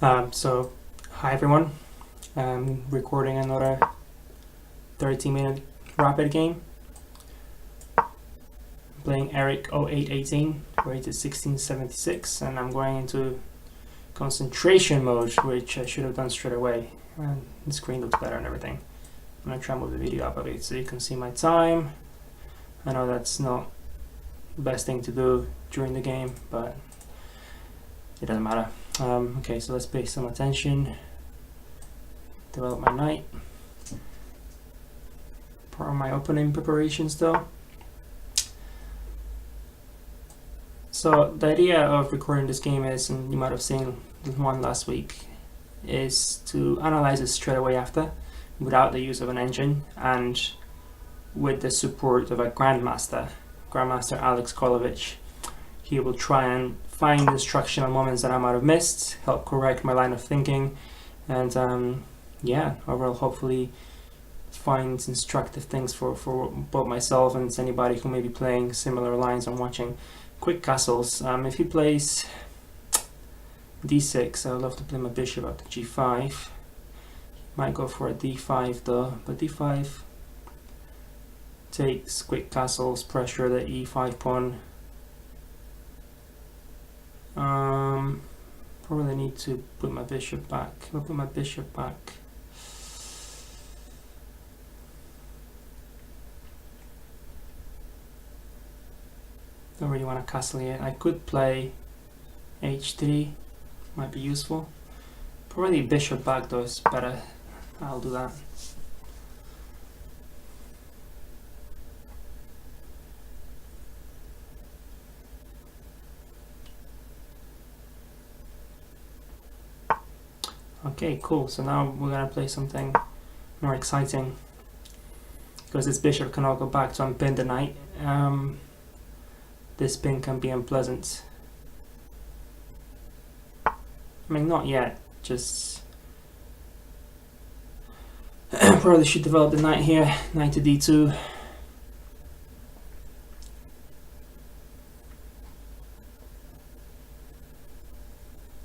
So, hi everyone. I'm recording another 30-minute rapid game. Playing Eric 0818, rated 1676, and I'm going into concentration mode, which I should have done straight away. And the screen looks better and everything. I'm gonna try and move the video up a bit so you can see my time. I know that's not the best thing to do during the game, but it doesn't matter. Okay, so let's pay some attention. Develop my knight. Part of my opening preparations though. So the idea of recording this game is, and you might have seen the one last week, is to analyze it straight away after, without the use of an engine, and with the support of a Grandmaster Alex Kolovich. He will try and find instructional moments that I might have missed, help correct my line of thinking, and yeah, overall hopefully find instructive things for both myself and anybody who may be playing similar lines and watching. Quick castles. If he plays d6, I would love to play my bishop up to g5. Might go for a d5 though, but d5 takes quick castles, pressure the e5 pawn. Probably need to put my bishop back. I'll put my bishop back. Don't really want to castle yet. I could play h3, might be useful. Probably bishop back though is better. I'll do that. Okay, cool. So now we're gonna play something more exciting, because this bishop can all go back to unpin the knight. This pin can be unpleasant. I mean, not yet, just probably should develop the knight here. Knight to d2.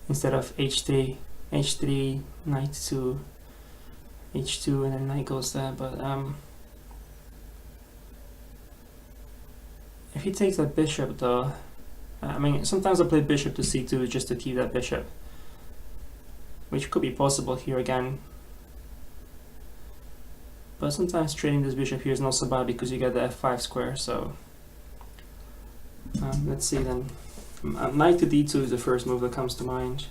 Instead of h3, knight to h2, and then knight goes there, but if he takes that bishop though, I mean, sometimes I play bishop to c2 just to keep that bishop, which could be possible here again. But sometimes trading this bishop here is not so bad because you get the f5 square, so let's see then. Knight to d2 is the first move that comes to mind.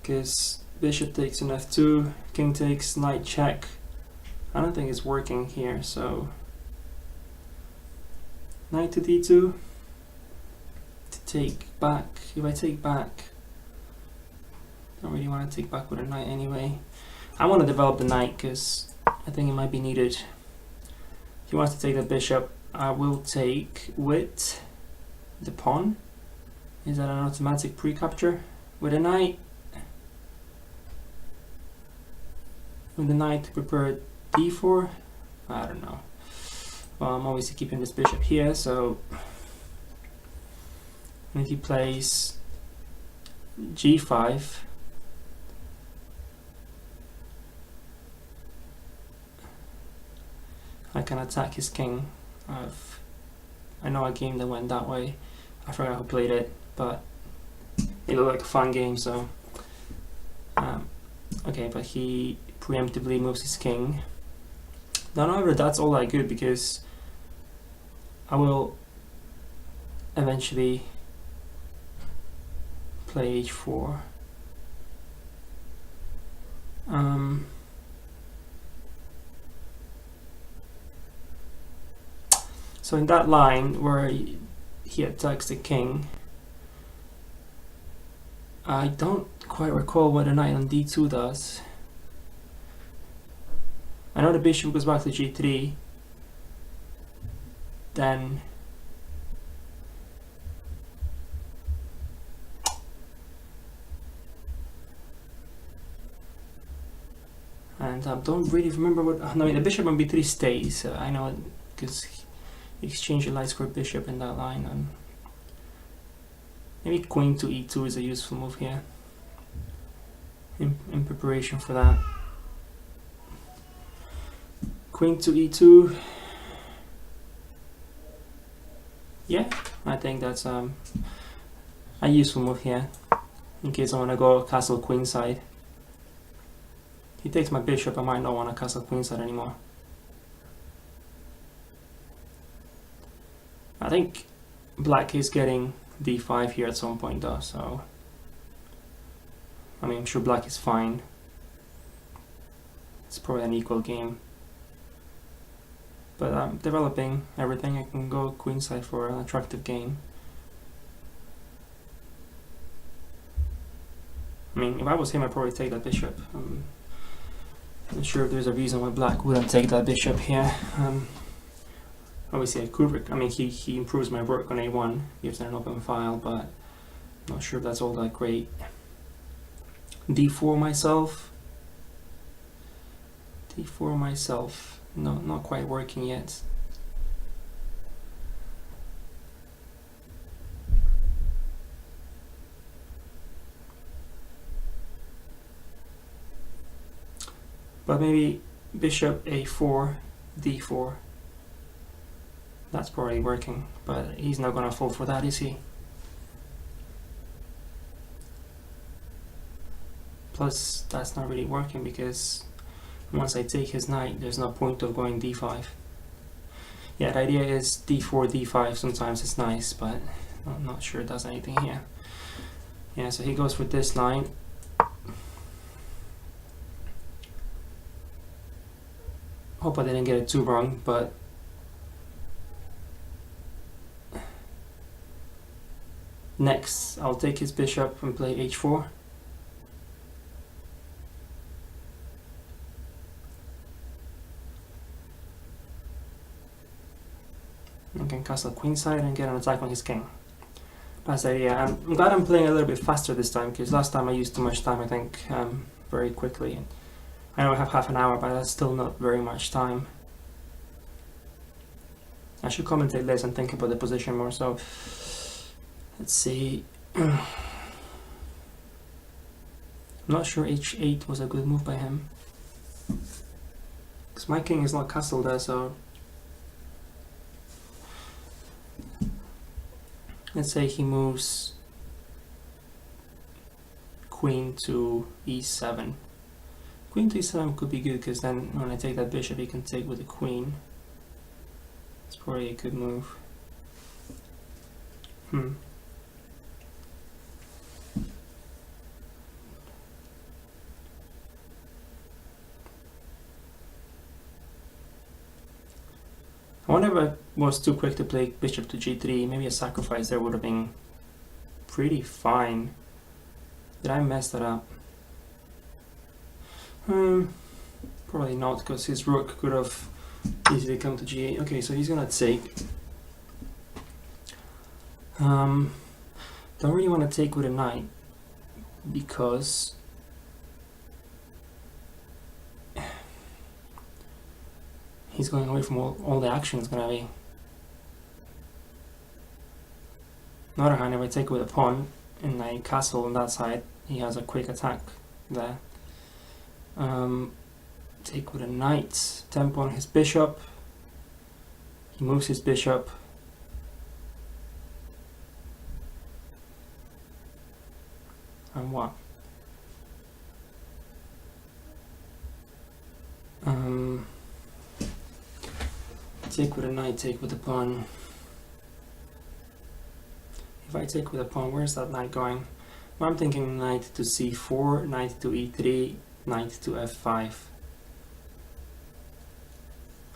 Because bishop takes an f2, king takes, knight check. I don't think it's working here, so knight to d2 to take back. If I take back, don't really want to take back with a knight anyway. I want to develop the knight because I think it might be needed. If he wants to take the bishop, I will take with the pawn. Is that an automatic pre-capture? With a knight? With the knight to prepare d4? I don't know. Well, I'm obviously keeping this bishop here, so and if he plays g5, I can attack his king. I know a game that went that way. I forgot who played it, but it looked like a fun game, so okay, but he preemptively moves his king. Now, however, that's all that good because I will eventually play h4. So in that line where he attacks the king, I don't quite recall what a knight on d2 does. I know the bishop goes back to g3, then and I don't really remember what. No, the bishop on b3 stays. I know because exchange a light square bishop in that line, and maybe queen to e2 is a useful move here in preparation for that. Queen to e2. Yeah, I think that's a useful move here in case I want to go castle queenside. He takes my bishop, I might not want to castle queenside anymore. I think black is getting d5 here at some point though, so I mean, I'm sure black is fine. It's probably an equal game. But I'm developing everything. I can go queenside for an attractive game. I mean, if I was him, I'd probably take that bishop. I'm not sure if there's a reason why black wouldn't take that bishop here. Obviously, I could. I mean, he improves my work on a1, gives it an open file, but I'm not sure if that's all that great. d4 myself. d4 myself. No, not quite working yet. But maybe bishop a4, d4. That's probably working, but he's not gonna fall for that, is he? Plus, that's not really working because once I take his knight, there's no point of going d5. Yeah, the idea is d4, d5, sometimes it's nice, but I'm not sure it does anything here. Yeah, so he goes with this line. Hope I didn't get it too wrong, but next I'll take his bishop and play h4. I can castle queenside and get an attack on his king. That's the idea. I'm glad I'm playing a little bit faster this time, because last time I used too much time, I think, very quickly. I know I have half an hour, but that's still not very much time. I should commentate less and think about the position more, so let's see. I'm not sure h8 was a good move by him, because my king is not castled there, so let's say he moves queen to e7. Queen to e7 could be good, because then when I take that bishop, he can take with the queen. It's probably a good move. I wonder if I was too quick to play bishop to g3. Maybe a sacrifice there would have been pretty fine. Did I mess that up? Probably not, because his rook could have easily come to g8. Okay, so he's gonna take. Don't really want to take with a knight, because he's going away from all the action is gonna be. On the other hand, if I take with a pawn in a castle on that side, he has a quick attack there. Take with a knight, tempo on his bishop. He moves his bishop. And what? Take with a knight, take with a pawn. If I take with a pawn, where's that knight going? Well, I'm thinking knight to c4, knight to e3, knight to f5.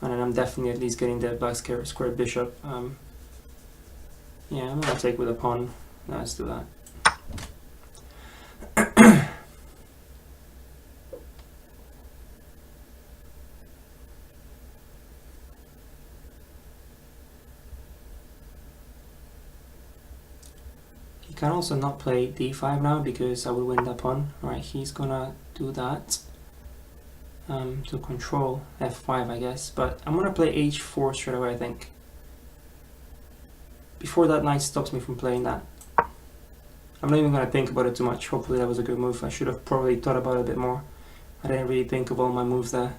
And then I'm definitely at least getting the black square bishop. Yeah, I'm gonna take with a pawn. Let's do that. He can also not play d5 now, because I will win that pawn. Alright, he's gonna do that. To control f5, I guess, but I'm gonna play h4 straight away, I think. before that knight stops me from playing that. I'm not even going to think about it too much. Hopefully that was a good move. I should have probably thought about it a bit more. I didn't really think of all my moves there.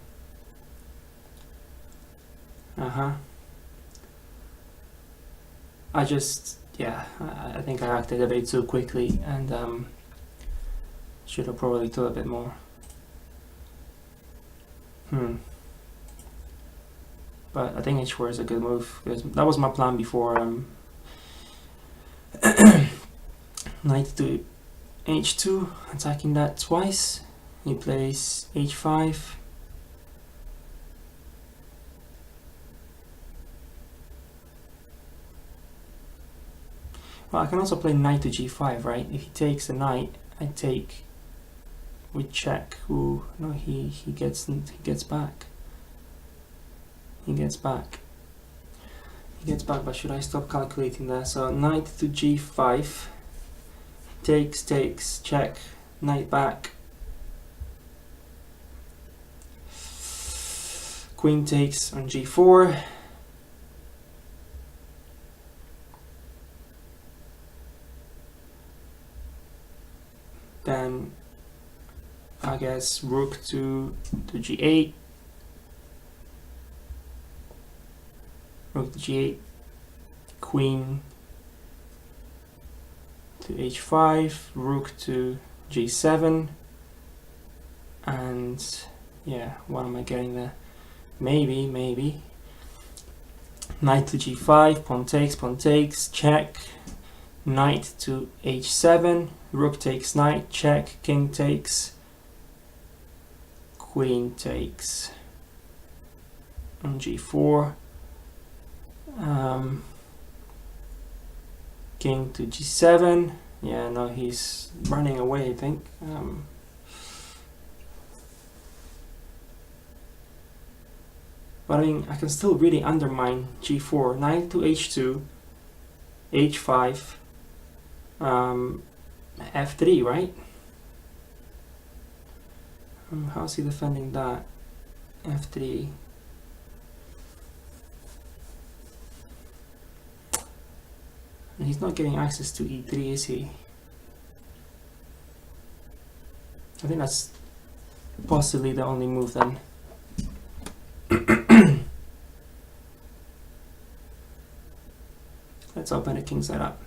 I just, yeah, I think I acted a bit too quickly and should have probably thought a bit more. But I think h4 is a good move, because that was my plan before. Knight to h2, attacking that twice. He plays h5. Well, I can also play knight to g5, right? If he takes a knight, I take with check. Ooh, no, he gets back. He gets back, but should I stop calculating there? So knight to g5, takes, check, knight back, queen takes on g4, then I guess rook to g8, rook to g8, queen to h5, rook to g7, and yeah, what am I getting there? Maybe knight to g5, pawn takes, check, knight to h7, rook takes knight, check, king takes, queen takes on g4, king to g7. Yeah, no, he's running away, I think. But I mean, I can still really undermine g4. Knight to h2, h5, f3, right? How's he defending that? f3. And he's not getting access to e3, is he? I think that's possibly the only move then. Let's open a king setup.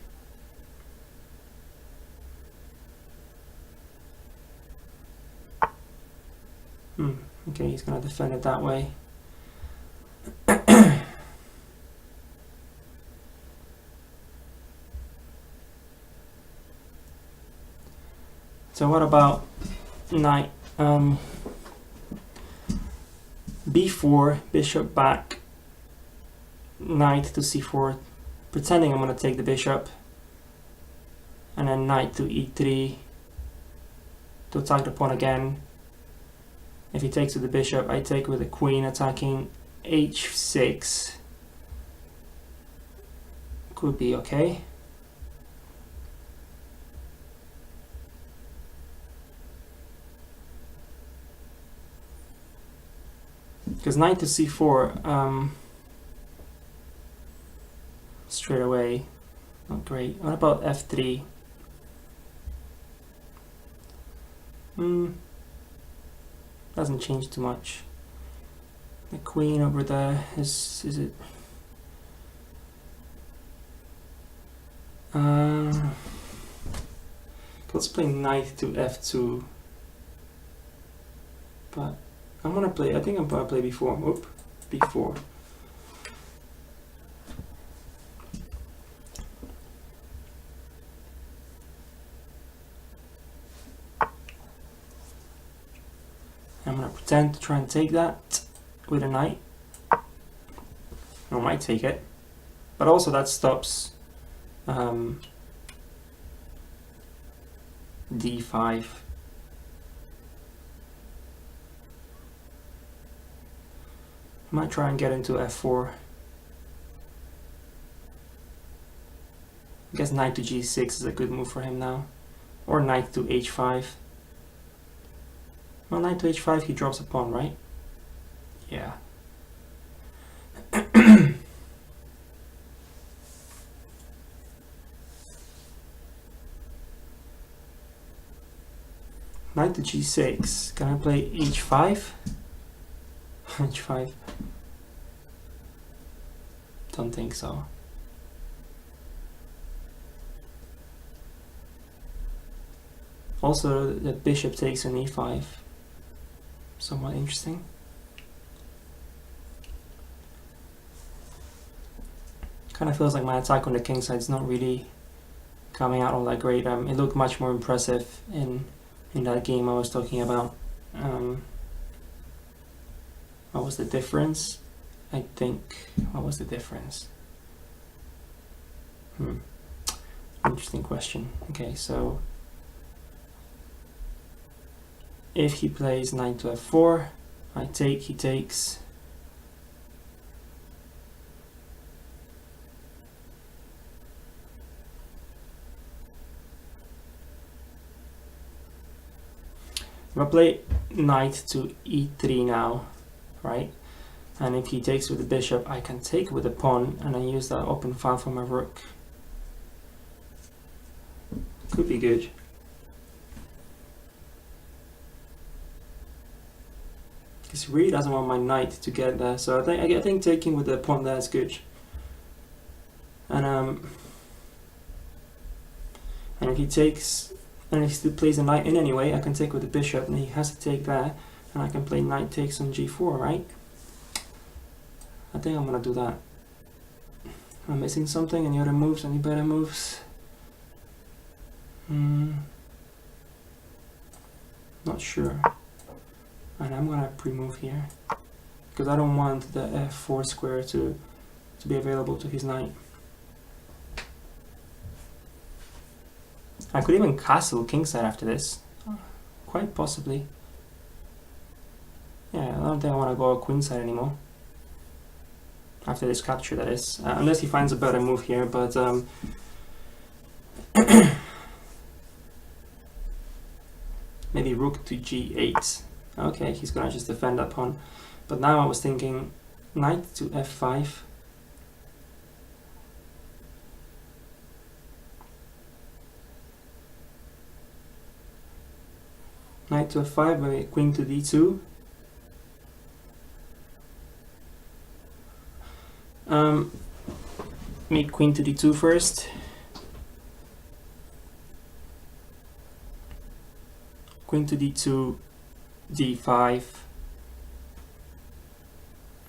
Okay, he's gonna defend it that way. So what about knight b4, bishop back, knight to c4, pretending I'm going to take the bishop, and then knight to e3 to attack the pawn again. If he takes with the bishop, I take with the queen, attacking h6. Could be okay. Because knight to c4, straight away, not great. What about f3? Doesn't change too much. The queen over there is it? Let's play knight to f2. But I'm gonna play. I think I'm gonna play b4. Oop, b4. I'm gonna pretend to try and take that with a knight. I might take it, but also that stops d5. I might try and get into f4. I guess knight to g6 is a good move for him now, or knight to h5. Well, knight to h5, he drops a pawn, right? Yeah. Knight to g6. Can I play h5? h5. Don't think so. Also, the bishop takes on e5. Somewhat interesting. Kind of feels like my attack on the king side is not really coming out all that great. It looked much more impressive in that game I was talking about. What was the difference? I think, what was the difference? Interesting question. Okay, so if he plays knight to f4, I take, he takes. If I play knight to e3 now, right? And if he takes with the bishop, I can take with the pawn and I use that open file for my rook. Could be good. Because he really doesn't want my knight to get there, so I think taking with the pawn there is good. And if he takes, and if he still plays the knight in anyway, I can take with the bishop, and he has to take there, and I can play knight takes on g4, right? I think I'm gonna do that. Am I missing something? Any other moves? Any better moves? Not sure. And I'm gonna pre-move here because I don't want the f4 square to be available to his knight. I could even castle kingside after this, quite possibly. Yeah, I don't think I want to go queenside anymore after this capture, that is, unless he finds a better move here. But maybe rook to g8. Okay, he's gonna just defend that pawn. But now I was thinking knight to f5. Knight to f5, maybe queen to d2. Maybe queen to d2 first. Queen to d2, d5.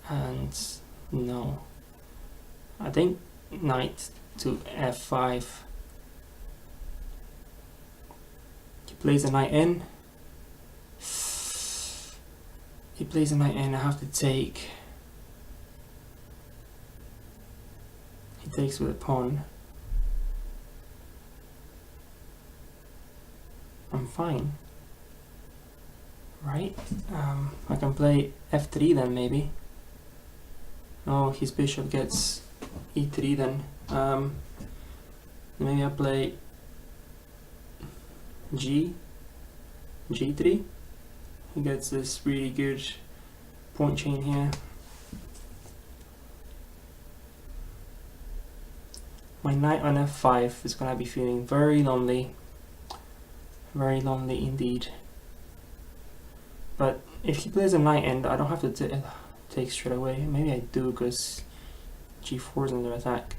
And no. I think knight to f5. He plays a knight in. He plays a knight in, I have to take. He takes with a pawn. I'm fine. Right? I can play f3 then maybe. Oh, his bishop gets e3 then. Maybe I play g3. He gets this really good pawn chain here. My knight on f5 is gonna be feeling very lonely indeed. But if he plays a knight in, I don't have to take straight away. Maybe I do because g4 is under attack.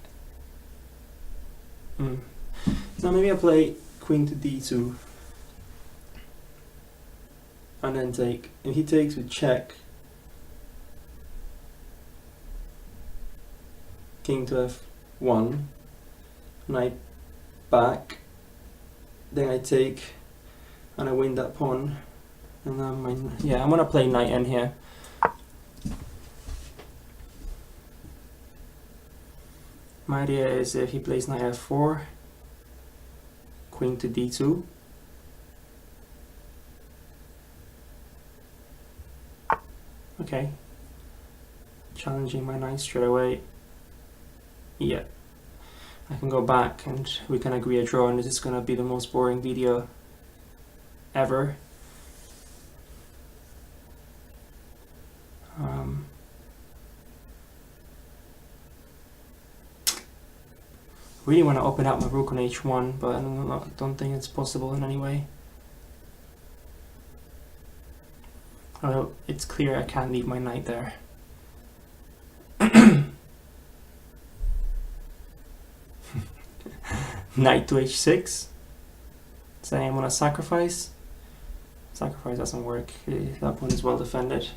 So maybe I play queen to d2 and then take. If he takes with check, king to f1, knight back, then I take and I win that pawn. And then yeah, I'm gonna play knight in here. My idea is if he plays knight f4, queen to d2. Okay. Challenging my knight straight away. Yeah. I can go back and we can agree a draw, and this is gonna be the most boring video ever. Really want to open up my rook on h1, but I don't think it's possible in any way. Well, it's clear I can't leave my knight there. Knight to h6. Saying I'm gonna sacrifice. Sacrifice doesn't work. That one is well defended.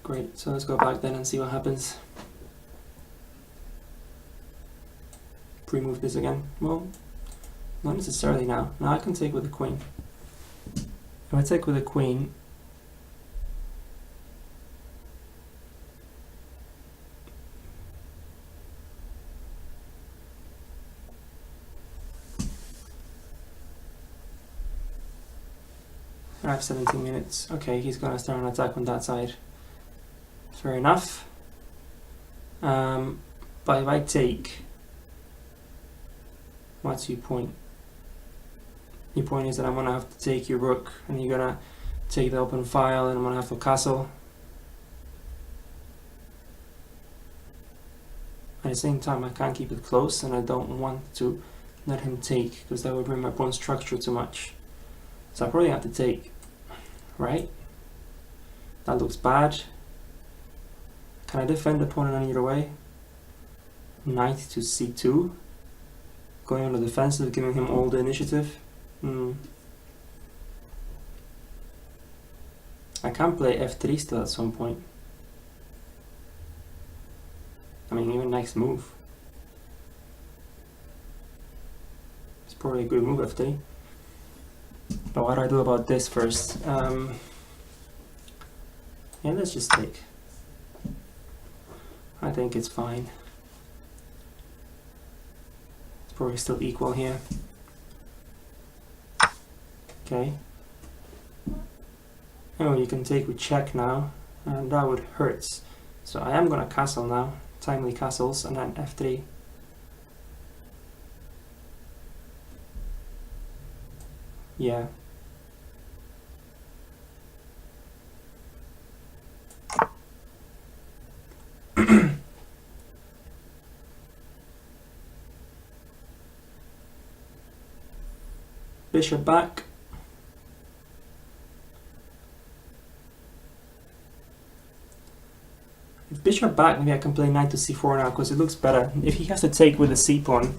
Great, so let's go back then and see what happens. Pre-move this again. Well, not necessarily now. Now I can take with the queen. If I take with the queen, I have 17 minutes. Okay, he's gonna start an attack on that side. Fair enough. But if I take, what's your point? Your point is that I'm gonna have to take your rook, and you're gonna take the open file, and I'm gonna have to castle. At the same time, I can't keep it close, and I don't want to let him take, because that would bring my pawn structure too much. So I probably have to take, right? That looks bad. Can I defend the pawn in either way? Knight to c2. Going on the defensive, giving him all the initiative. I can play f3 still at some point. I mean, even next move. It's probably a good move, f3. But what do I do about this first? Yeah, let's just take. I think it's fine. It's probably still equal here. Okay. Oh, you can take with check now, and that would hurt. So I am gonna castle now. Timely castles, and then f3. Yeah. Bishop back. If bishop back, maybe I can play knight to c4 now, because it looks better. If he has to take with the c pawn,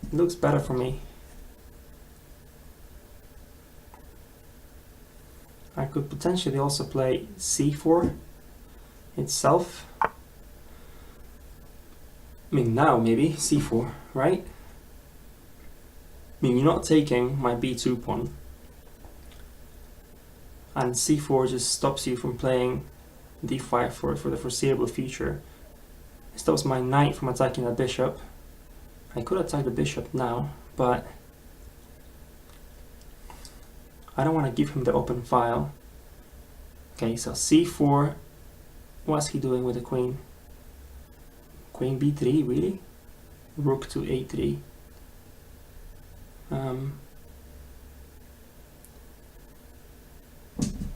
it looks better for me. I could potentially also play c4 itself. I mean, now maybe c4, right? I mean, you're not taking my b2 pawn, and c4 just stops you from playing d5 for the foreseeable future. It stops my knight from attacking the bishop. I could attack the bishop now, but I don't want to give him the open file. Okay, so c4. What's he doing with the queen? Queen b3, really? Rook to a3.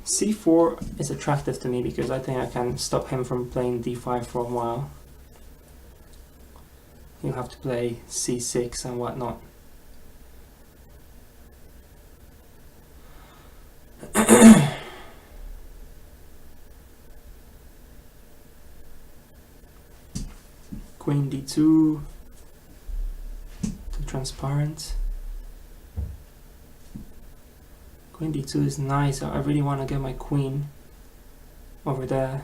c4 is attractive to me because I think I can stop him from playing d5 for a while. He'll have to play c6 and whatnot. Queen d2, too transparent. Queen d2 is nice. I really want to get my queen over there.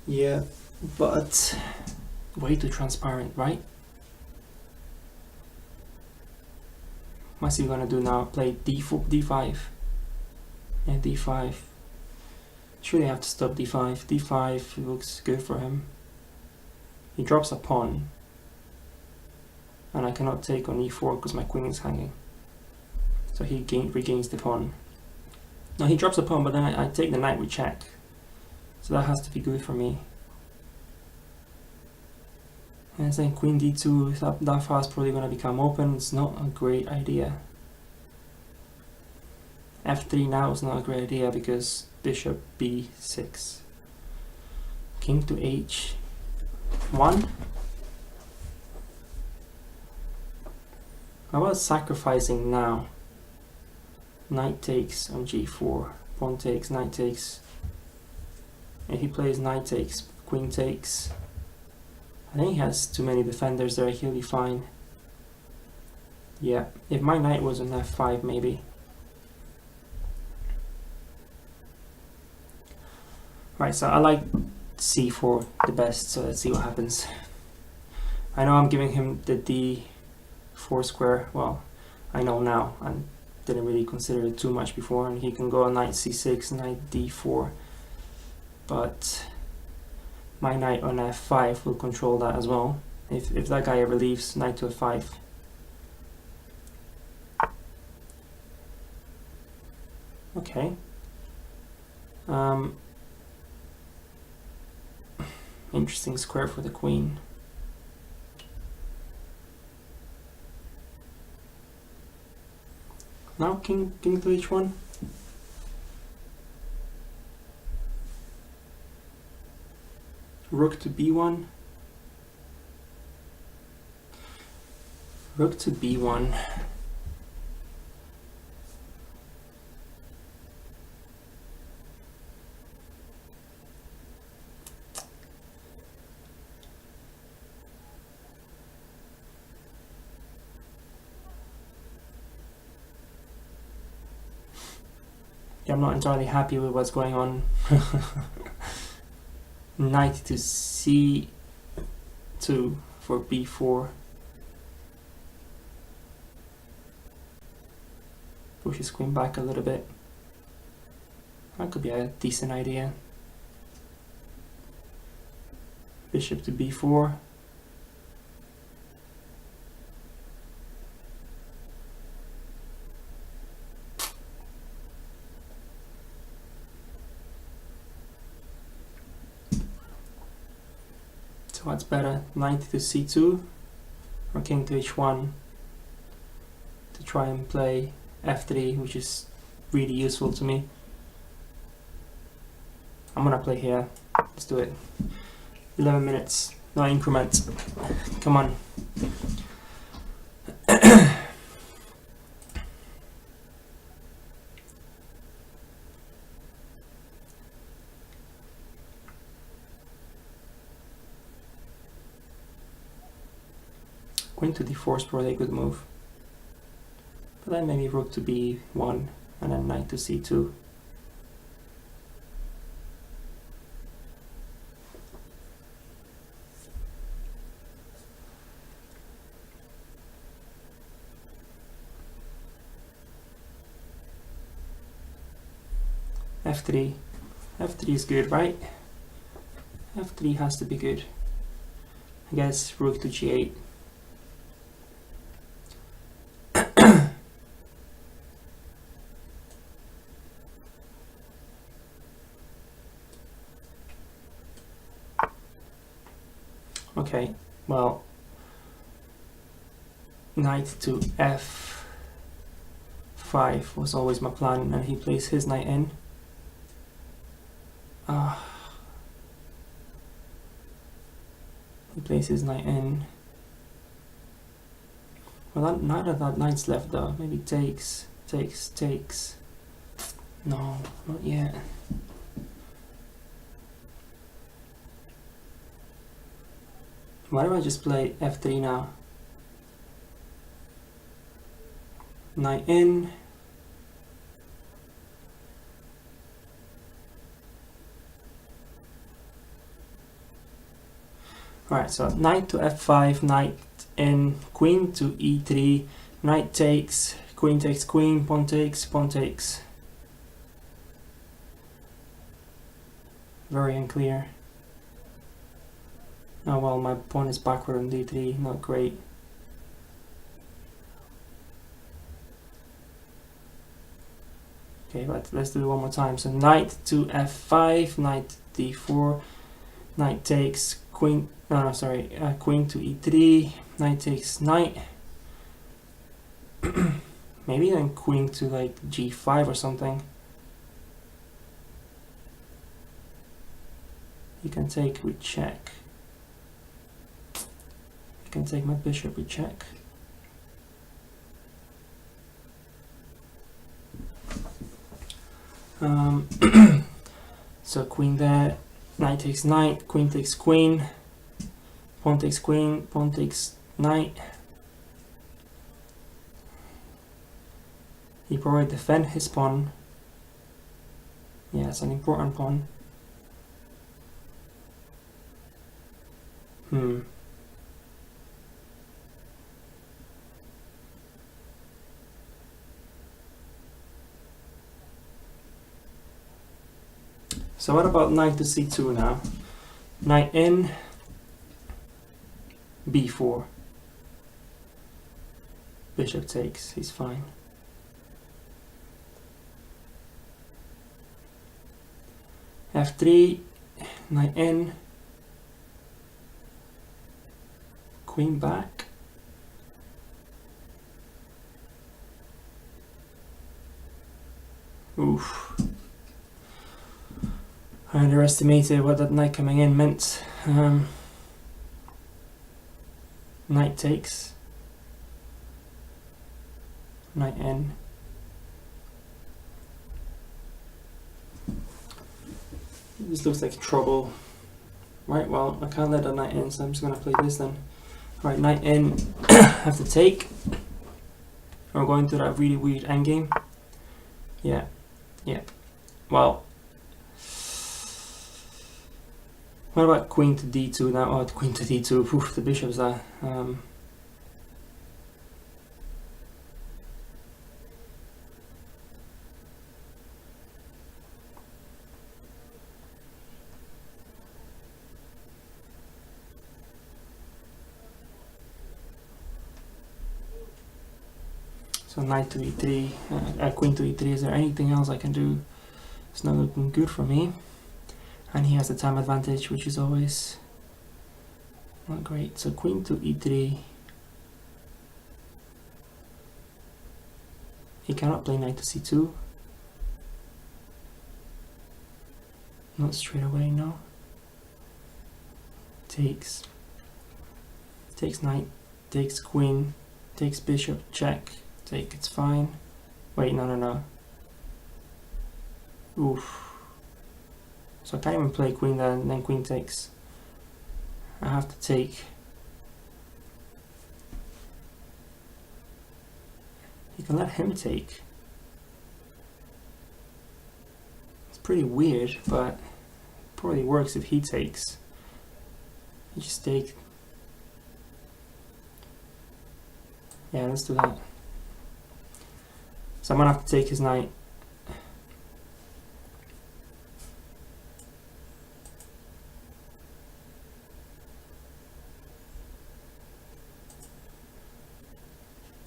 Yeah, but way too transparent, right? What's he gonna do now? Play d4, d5. Yeah, d5. Surely I have to stop d5. d5 looks good for him. He drops a pawn, and I cannot take on e4 because my queen is hanging. So he regains the pawn. No, he drops a pawn, but then I take the knight with check. So that has to be good for me. And then queen d2, that file is probably going to become open. It's not a great idea. f3 now is not a great idea because bishop b6. King to h1. How about sacrificing now? Knight takes on g4, pawn takes, knight takes. If he plays knight takes, queen takes, I think he has too many defenders there, he'll be fine. Yeah, if my knight was on f5 maybe. Right, so I like c4 the best, so let's see what happens. I know I'm giving him the d4 square, well, I know now, and didn't really consider it too much before, and he can go knight c6, knight d4, but my knight on f5 will control that as well, if that guy ever leaves, knight to f5. Okay. Interesting square for the queen. Now king to h1. Rook to b1. Rook to b1. I'm not entirely happy with what's going on. Knight to c2 for b4. Pushes queen back a little bit. That could be a decent idea. Bishop to b4. So what's better, knight to c2 or king to h1 to try and play f3, which is really useful to me. I'm gonna play here. Let's do it. 11 minutes, no increment. Come on. Queen to d4 is probably a good move. But then maybe rook to b1 and then knight to c2. f3. f3 is good, right? f3 has to be good. I guess rook to g8. Okay, well, knight to f5 was always my plan, and he plays his knight in. He plays his knight in. Well, neither of that knight's left though. Maybe takes. No, not yet. Why don't I just play f3 now? Knight in. Alright, so knight to f5, knight in, queen to e3, knight takes, queen, pawn takes, pawn takes. Very unclear. Oh well, my pawn is backward on d3, not great. Okay, but let's do it one more time. So knight to f5, knight d4, knight takes, queen, queen to e3, knight takes knight. Maybe then queen to like g5 or something. You can take with check. You can take my bishop with check. So queen there, knight takes knight, queen takes queen, pawn takes queen, pawn takes knight. He probably defend his pawn. Yeah, it's an important pawn. So what about knight to c2 now? Knight in, b4. Bishop takes, he's fine. f3, knight in, queen back. Oof. I underestimated what that knight coming in meant. Knight takes. Knight in. This looks like trouble. Right, well, I can't let a knight in, so I'm just going to play this then. Right, knight in, have to take. We're going to that really weird endgame. Yeah. Well, what about queen to d2 now? Oh, queen to d2. Oof, the bishop's there. So knight to e3, queen to e3. Is there anything else I can do? It's not looking good for me. And he has the time advantage, which is always not great. So queen to e3. He cannot play knight to c2. Not straight away, no. Takes knight, takes queen, takes bishop, check, take, it's fine. Wait, no. Oof. So I can't even play queen there, and then queen takes. I have to take. You can let him take. It's pretty weird, but probably works if he takes. You just take. Yeah, let's do that. So I'm gonna have to take his knight.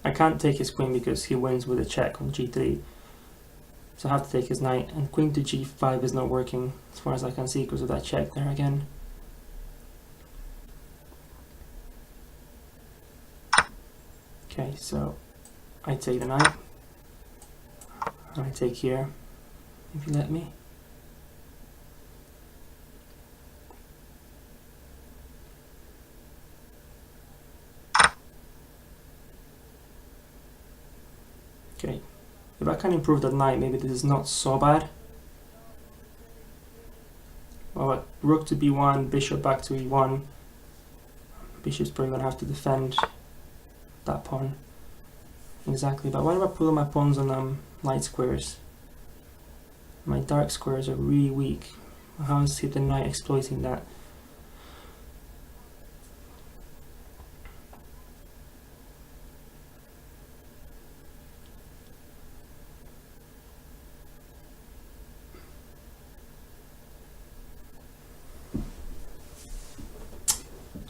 I can't take his queen because he wins with a check on g3. So I have to take his knight, and queen to g5 is not working as far as I can see because of that check there again. Okay, so I take the knight, and I take here, if you let me. Okay, if I can improve that knight, maybe this is not so bad. Well, rook to b1, bishop back to e1. Bishop's probably gonna have to defend that pawn. Exactly, but what about putting my pawns on light squares? My dark squares are really weak. How is the knight exploiting that?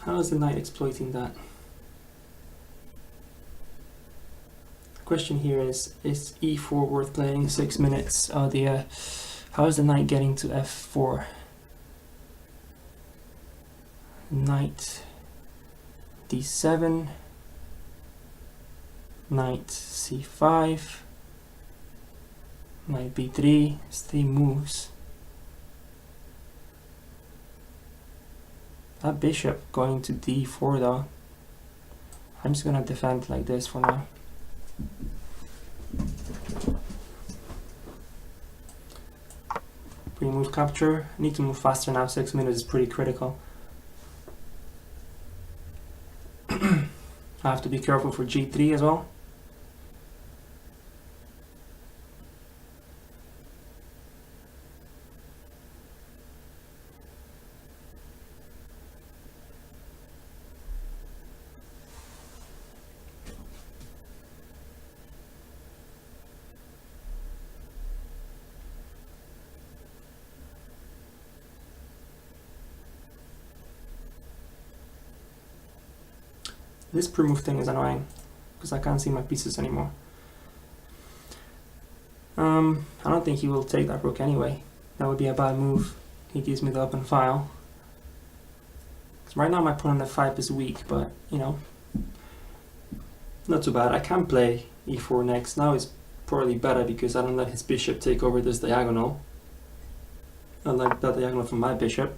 How is the knight exploiting that? The question here is e4 worth playing 6 minutes? Oh dear. How is the knight getting to f4? Knight d7, knight c5, knight b3, it's 3 moves. That bishop going to d4 though. I'm just gonna defend like this for now. maybe move capture. I need to move faster now, 6 minutes is pretty critical. I have to be careful for g3 as well. This pre-move thing is annoying because I can't see my pieces anymore. I don't think he will take that rook anyway. That would be a bad move. He gives me the open file. Right now my pawn on f5 is weak, but you know, not too bad. I can play e4 next. Now it's probably better because I don't let his bishop take over this diagonal. I like that diagonal from my bishop.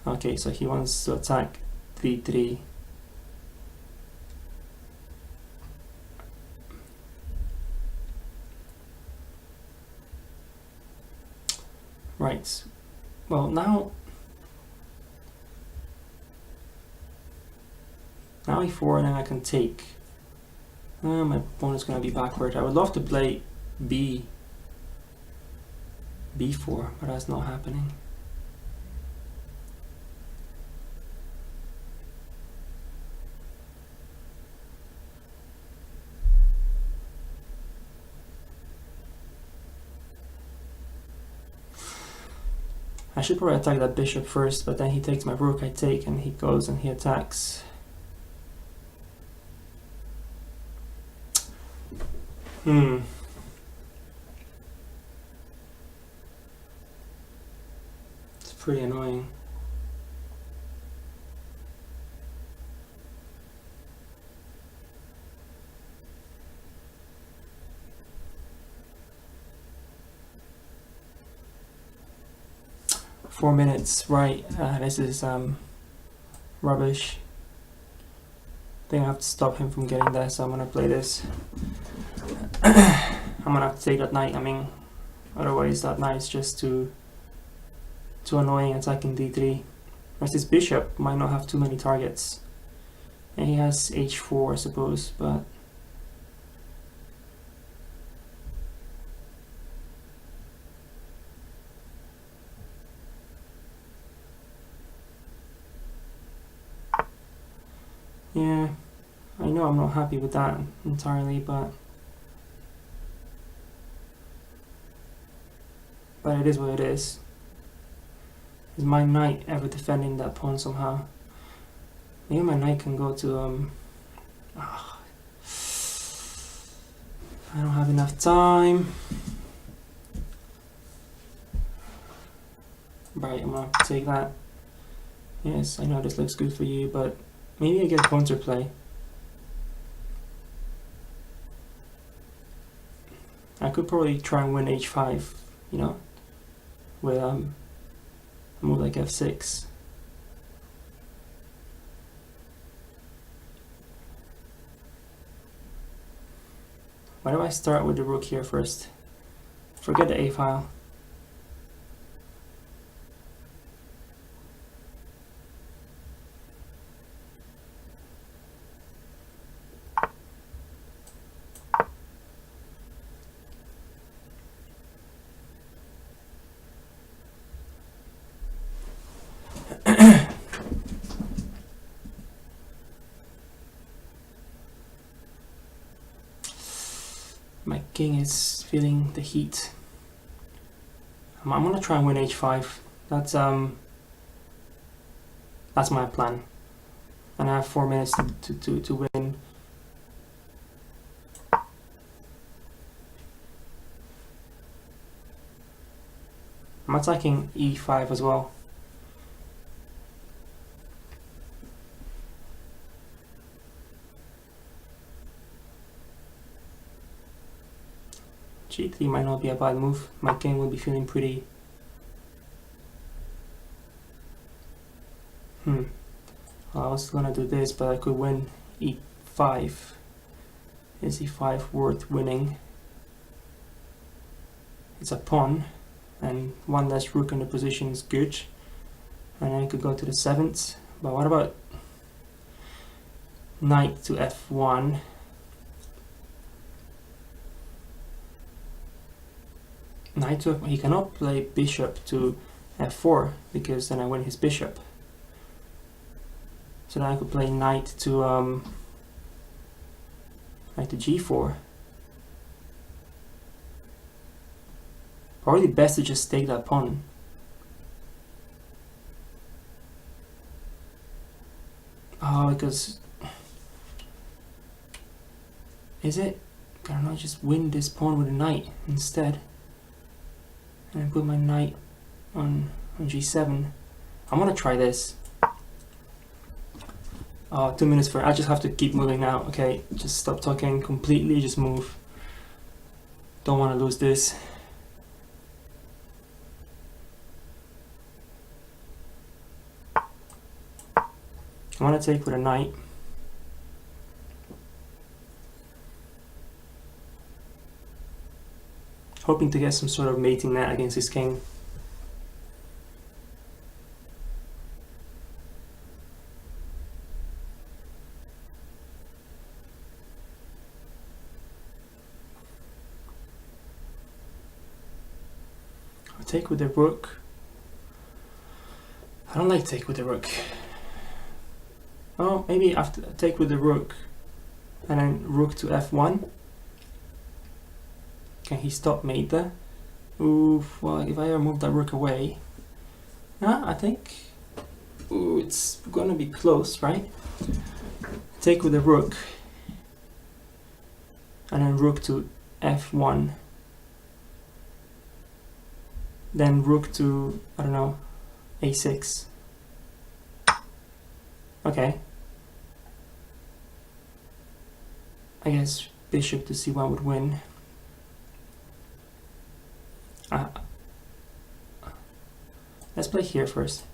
Okay, so he wants to attack d3. Right. Well, now e4, and then I can take. My pawn is going to be backward. I would love to play b4, but that's not happening. I should probably attack that bishop first, but then he takes my rook, I take, and he goes and he attacks. It's pretty annoying. Four minutes, right? This is rubbish. I think I have to stop him from getting there, so I'm gonna play this. I'm gonna have to take that knight. I mean, otherwise that knight is just too annoying attacking d3. Whereas this bishop might not have too many targets, and he has h4, I suppose, but. Yeah, I know I'm not happy with that entirely, but it is what it is. Is my knight ever defending that pawn somehow? Maybe my knight can go to I don't have enough time. Right, I'm gonna have to take that. Yes, I know this looks good for you, but maybe I get counterplay. I could probably try and win h5, you know, with a move like f6. Why do I start with the rook here first? Forget the a file. My king is feeling the heat. I'm gonna try and win h5. That's my plan. And I have 4 minutes to win. I'm attacking e5 as well. g3 might not be a bad move. My king will be feeling pretty. I was gonna do this, but I could win e5. Is e5 worth winning? It's a pawn. and one less rook in the position is good. And I could go to the 7th, but what about knight to f1? Knight to he cannot play bishop to f4 because then I win his bishop. So then I could play knight to g4. Probably best to just take that pawn. Oh, because is it? Can I just win this pawn with a knight instead? And I put my knight on g7. I'm gonna try this. Oh, 2 minutes for I just have to keep moving now. Okay, just stop talking completely, just move. Don't want to lose this. I want to take with a knight. Hoping to get some sort of mating net against his king. I'll take with the rook. I don't like take with the rook. Oh, maybe after take with the rook and then rook to f1. Can he stop mate there? Oof, well, if I ever move that rook away, I think, ooh, it's gonna be close, right? Take with the rook and then rook to f1. Then rook to, I don't know, a6. Okay. I guess bishop to c1 would win. Let's play here first.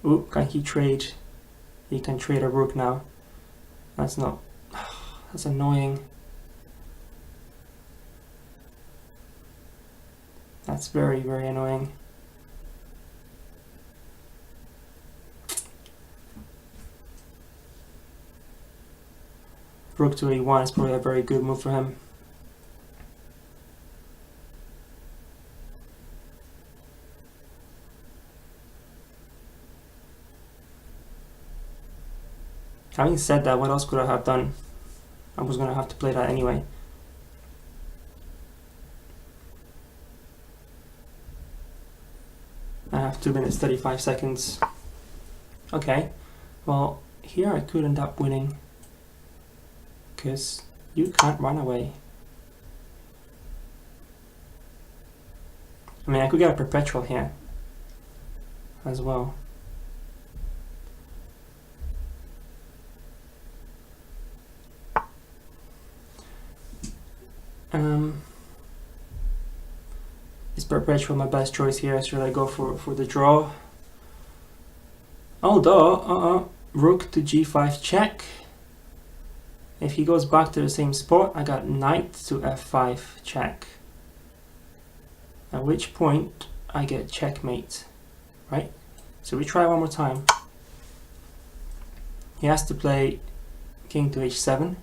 Ooh, can he trade? He can trade a rook now. That's not... that's annoying. That's very, very annoying. Rook to a1 is probably a very good move for him. Having said that, what else could I have done? I was going to have to play that anyway. I have 2 minutes 35 seconds. Okay, well, here I could end up winning. Because you can't run away. I mean, I could get a perpetual here as well. Is perpetual my best choice here? Should I go for the draw? Although, rook to g5 check. If he goes back to the same spot, I got knight to f5 check. At which point I get checkmate, right? So we try one more time. He has to play king to h7.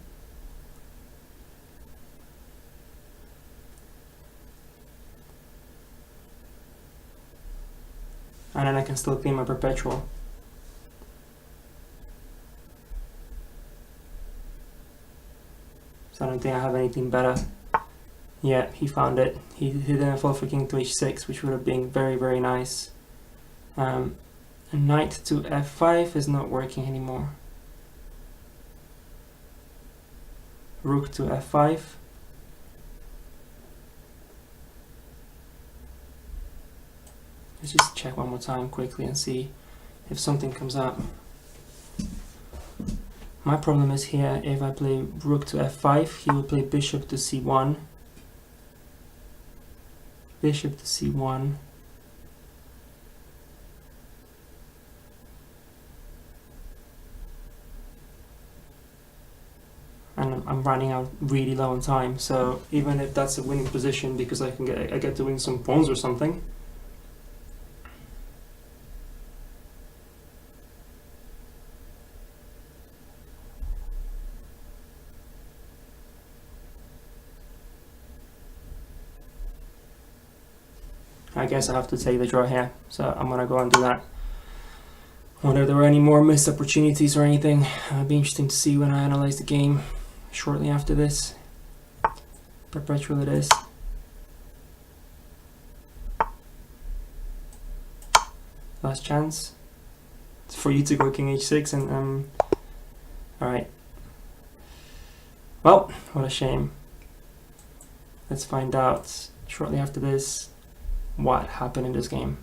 And then I can still clean my perpetual. So I don't think I have anything better. Yeah, he found it. He didn't fall for king to h6, which would have been very, very nice. Knight to f5 is not working anymore. Rook to f5. Let's just check one more time quickly and see if something comes up. My problem is here, if I play rook to f5, he will play bishop to c1. Bishop to c1. And I'm running out really low on time. So even if that's a winning position because I get to win some pawns or something. I guess I have to take the draw here, so I'm gonna go and do that. Wonder if there were any more missed opportunities or anything. It'll be interesting to see when I analyze the game shortly after this. Perpetual it is. Last chance. It's for you to go king h6 and alright. Well, what a shame. Let's find out shortly after this what happened in this game.